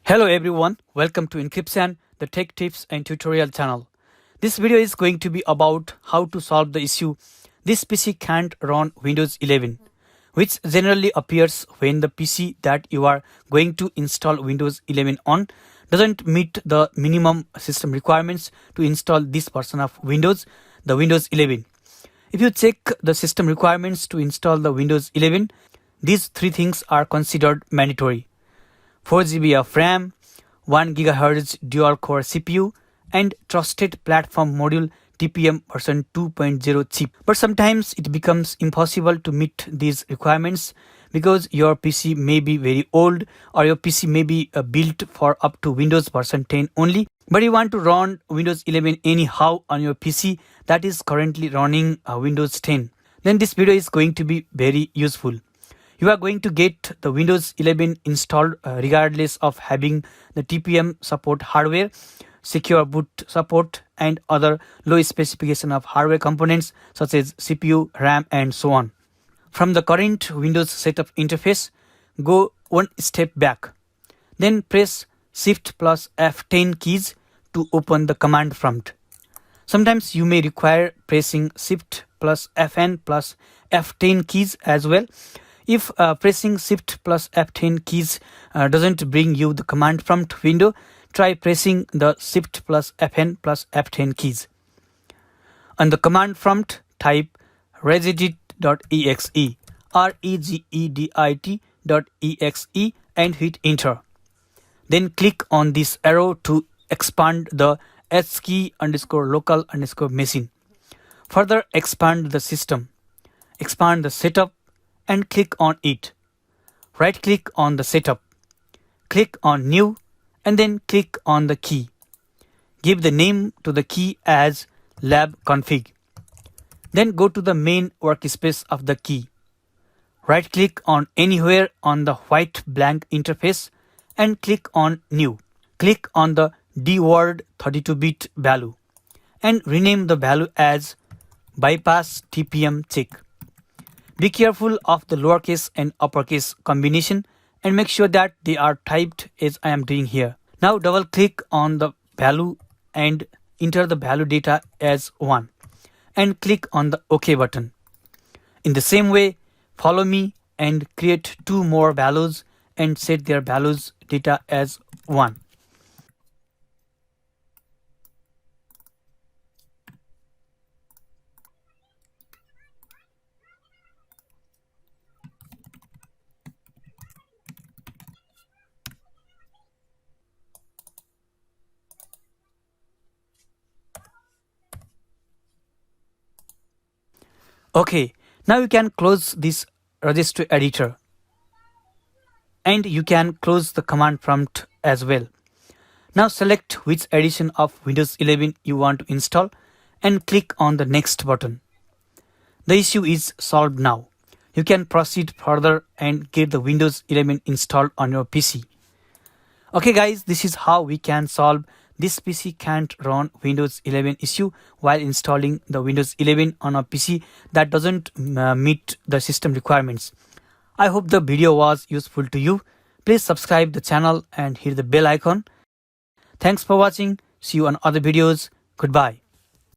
Hello everyone, welcome to Encryption, the tech tips and tutorial channel. This video is going to be about how to solve the issue this PC can't run Windows 11, which generally appears when the PC that you are going to install Windows 11 on doesn't meet the minimum system requirements to install this version of Windows, the Windows 11. If you check the system requirements to install the Windows 11, these three things are considered mandatory: 4 GB of RAM, 1 GHz dual-core CPU, and Trusted Platform Module TPM version 2.0 chip. But sometimes it becomes impossible to meet these requirements because your PC may be very old or your PC may be built for up to Windows version 10 only. But you want to run Windows 11 anyhow on your PC that is currently running Windows 10. Then this video is going to be very useful. You are going to get the Windows 11 installed regardless of having the TPM support hardware, secure boot support, and other low specification of hardware components such as CPU, RAM, and so on. From the current Windows setup interface, go one step back. Then press Shift plus F10 keys to open the command prompt. Sometimes you may require pressing Shift plus Fn plus F10 keys as well. If pressing Shift plus F10 keys doesn't bring you the command prompt window, try pressing the Shift plus Fn plus F10 keys. On the command prompt, type regedit.exe, regedit.exe, and hit enter. Then click on this arrow to expand the hkey_local_machine. Further expand the system. Expand the setup and click on it. Right click on the setup. Click on new and then click on the key. Give the name to the key as lab config. Then go to the main workspace of the key. Right click on anywhere on the white blank interface and click on new. Click on the dword 32-bit value and rename the value as bypass TPM check. Be careful of the lowercase and uppercase combination and make sure that they are typed as I am doing here. Now double click on the value and enter the value data as 1 and click on the OK button. In the same way, follow me and create 2 more values and set their values data as 1. Okay, now you can close this registry editor and you can close the command prompt as well. Now select which edition of Windows 11 you want to install and click on the next button. The issue is solved now. You can proceed further and get the Windows 11 installed on your PC. Okay guys, this is how we can solve this PC can't run Windows 11 issue while installing the Windows 11 on a PC that doesn't meet the system requirements. I hope the video was useful to you. Please subscribe the channel and hit the bell icon. Thanks for watching. See you on other videos. Goodbye.